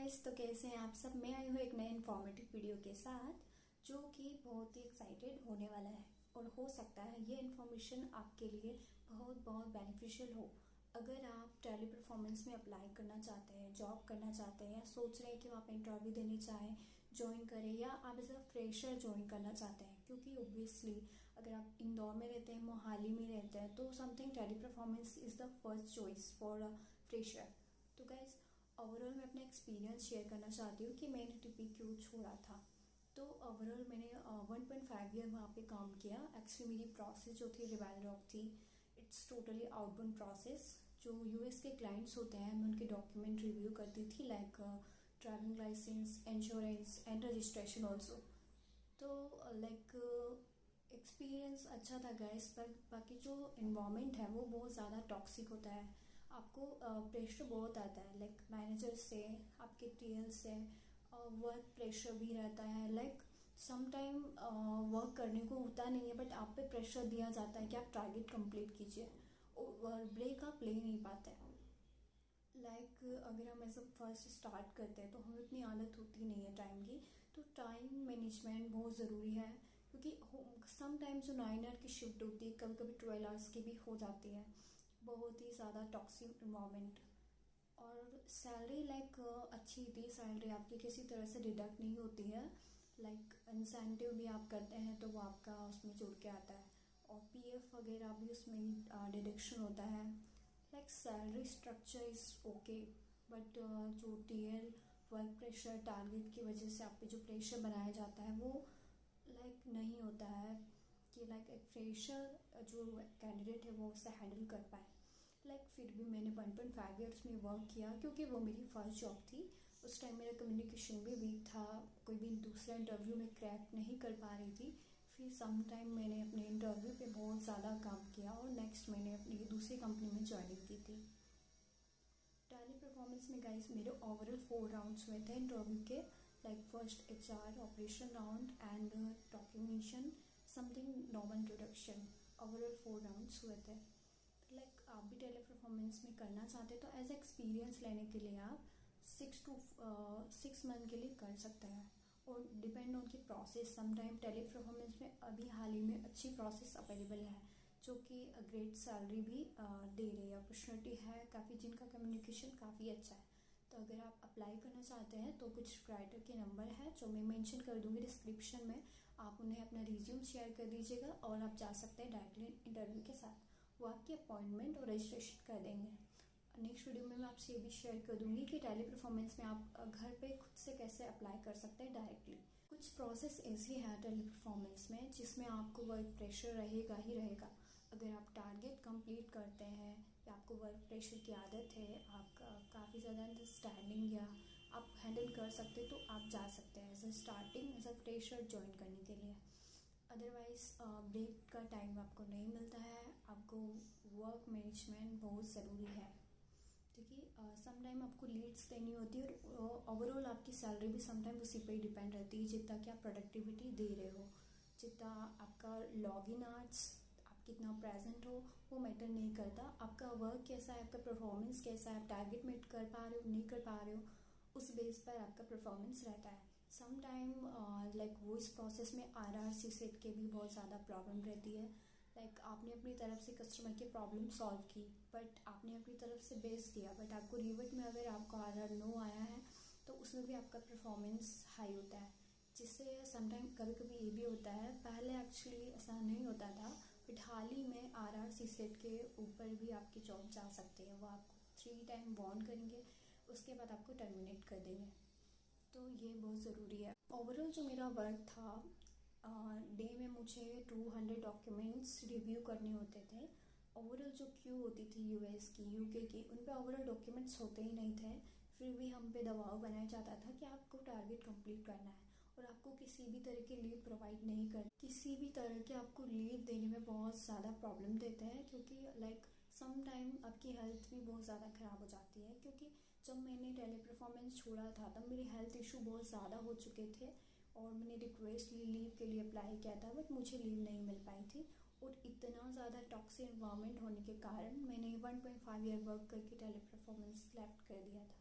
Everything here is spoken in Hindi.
गाइस, तो कैसे हैं आप सब। मैं आई हूँ एक नए इन्फॉर्मेटिव वीडियो के साथ जो कि बहुत ही एक्साइटेड होने वाला है और हो सकता है ये इन्फॉर्मेशन आपके लिए बहुत बहुत बेनिफिशियल हो। अगर आप टैली परफॉर्मेंस में अप्लाई करना चाहते हैं, जॉब करना चाहते हैं या सोच रहे हैं कि आप इंटरव्यू देने चाहें, ज्वाइन करें, या आप एज अ फ्रेशर ज्वाइन करना चाहते हैं, क्योंकि ओब्वियसली अगर आप इंदौर में रहते हैं, मोहाली में रहते हैं, तो something tally performance is the first choice for a fresher. तो गाइज, ओवरऑल मैं अपना एक्सपीरियंस शेयर करना चाहती हूँ कि मैंने टीपी क्यों छोड़ा था। तो ओवरऑल मैंने 1.5 ईयर वहाँ पे काम किया। एक्चुअली मेरी प्रोसेस जो थी रिवाल रॉक थी। It's totally outbound process. जो यूएस के क्लाइंट्स होते हैं, मैं उनके डॉक्यूमेंट रिव्यू करती थी, like driving licence, insurance and registration also. तो लाइक एक्सपीरियंस अच्छा था गाइस, पर बाकी जो इन्वायरमेंट है वो बहुत ज़्यादा टॉक्सिक होता है। आपको प्रेशर बहुत आता है, लाइक मैनेजर से, आपके टीएल से, वर्क प्रेशर भी रहता है। लाइक सम टाइम वर्क करने को होता नहीं है, बट आप पे प्रेशर दिया जाता है कि आप टारगेट कंप्लीट कीजिए और ब्रेक आप ले नहीं पाते। लाइक अगर हम ऐसा फर्स्ट स्टार्ट करते हैं तो हमें इतनी आदत होती नहीं है टाइम की। तो टाइम मैनेजमेंट बहुत ज़रूरी है, क्योंकि सम टाइम जो 9 आवर की शिफ्ट होती है, कभी कभी 12 आवर्स की भी हो जाती है। बहुत ही ज़्यादा टॉक्सिक इन्वायरमेंट। और सैलरी लाइक अच्छी थी, सैलरी आपकी किसी तरह से डिडक्ट नहीं होती है। लाइक इंसेंटिव भी आप करते हैं तो वो आपका उसमें जुड़ के आता है, और पीएफ वगैरह भी उसमें डिडक्शन होता है। Like salary structure is okay, but जो टीएल वर्क प्रेशर टारगेट की वजह से आप पे जो प्रेशर बनाया जाता है वो लाइक नहीं होता है कि लाइक एक फ्रेशर जो कैंडिडेट है वो उससे हैंडल कर पाए। लाइक फिर भी मैंने 1.5 ईयर्स में वर्क किया, क्योंकि वो मेरी फर्स्ट जॉब थी। उस टाइम मेरा कम्युनिकेशन भी वीक था, कोई भी दूसरा इंटरव्यू में क्रैक नहीं कर पा रही थी। फिर सम टाइम मैंने अपने इंटरव्यू पे बहुत ज़्यादा काम किया और नेक्स्ट मैंने अपनी दूसरी कंपनी में ज्वाइनिंग की थी। टैली परफॉर्मेंस में गाइस मेरे ओवरऑल 4 राउंड्स हुए थे इंटरव्यू के। Like first HR operation round and documentation something normal introduction. Overall 4 rounds हुए थे। लाइक आप भी टैली परफॉर्मेंस में करना चाहते हैं तो एज एक्सपीरियंस लेने के लिए आप 6 मंथ के लिए कर सकते हैं, और डिपेंड ऑन की प्रोसेस। समटाइम टैली परफॉर्मेंस में अभी हाल ही में अच्छी प्रोसेस अवेलेबल है जो कि ग्रेट सैलरी भी दे रही है, अपॉर्चुनिटी है काफ़ी, जिनका कम्युनिकेशन काफ़ी अच्छा है। तो अगर आप अप्लाई करना चाहते हैं तो कुछ राइटर के नंबर है जो मैं मेंशन कर दूंगी डिस्क्रिप्शन में। आप उन्हें अपना रिज्यूम शेयर कर दीजिएगा और आप जा सकते हैं डायरेक्टली इंटरव्यू के साथ। वो आपकी अपॉइंटमेंट और रजिस्ट्रेशन कर देंगे। नेक्स्ट वीडियो में मैं आपसे ये भी शेयर कर दूंगी कि टैली परफॉर्मेंस में आप घर पे खुद से कैसे अप्लाई कर सकते हैं डायरेक्टली। कुछ प्रोसेस ऐसी है टैली परफॉर्मेंस में जिसमें आपको वर्क प्रेशर रहेगा ही रहेगा। अगर आप टारगेट कंप्लीट करते हैं या आपको वर्क प्रेशर की आदत है, आपका काफ़ी ज़्यादा अंडरस्टैंडिंग या आप हैंडल कर सकते तो आप जा सकते हैं as a starting as a fresher join करने के लिए। अदरवाइज ब्रेक का टाइम आपको नहीं मिलता है। आपको वर्क मैनेजमेंट बहुत ज़रूरी है, क्योंकि सम टाइम आपको लीड्स देनी होती है और ओवरऑल आपकी सैलरी भी सम टाइम उसी पर ही डिपेंड रहती है, जितना कि आप प्रोडक्टिविटी दे रहे हो, जितना आपका लॉग इन आवर्स, आप कितना प्रेजेंट हो, वो मैटर नहीं करता। आपका वर्क कैसा है, आपका परफॉर्मेंस कैसा है, आप टारगेट मीट कर पा रहे हो नहीं कर पा रहे हो, उस बेस पर आपका परफॉर्मेंस रहता है। सम टाइम लाइक वो इस प्रोसेस में आरआरसी सेट के भी बहुत ज़्यादा प्रॉब्लम रहती है। लाइक आपने अपनी तरफ से कस्टमर की प्रॉब्लम सॉल्व की, बट आपने अपनी तरफ से बेस दिया, बट आपको रिवर्ट में अगर आपको आरआर नो आया है तो उसमें भी आपका परफॉर्मेंस हाई होता है। जिससे समटाइम कभी कभी ये भी होता है, पहले एक्चुअली ऐसा नहीं होता था, बट हाल ही में आरआरसी सेट के ऊपर भी आपकी जॉब जा सकती है। वो आपको 3 टाइम वार्न करेंगे, उसके बाद आपको टर्मिनेट कर देंगे। तो ये बहुत ज़रूरी है। ओवरऑल जो मेरा वर्क था, डे में मुझे 200 डॉक्यूमेंट्स रिव्यू करने होते थे। ओवरऑल जो क्यू होती थी यूएस की, यूके की, उन पे ओवरऑल डॉक्यूमेंट्स होते ही नहीं थे। फिर भी हम पे दबाव बनाया जाता था कि आपको टारगेट कंप्लीट करना है, और आपको किसी भी तरह की लीव प्रोवाइड नहीं कर, किसी भी तरह के आपको लीव देने में बहुत ज़्यादा प्रॉब्लम देते हैं, क्योंकि लाइक सम टाइम आपकी हेल्थ भी बहुत ज़्यादा ख़राब हो जाती है। क्योंकि जब मैंने टैली परफॉर्मेंस छोड़ा था तब मेरे हेल्थ इशू बहुत ज़्यादा हो चुके थे, और मैंने रिक्वेस्ट लीव के लिए अप्लाई किया था, बट मुझे लीव नहीं मिल पाई थी। और इतना ज़्यादा टॉक्सिक एनवायरनमेंट होने के कारण मैंने 1.5 ईयर वर्क करके टैली परफॉर्मेंस लेफ्ट कर दिया था।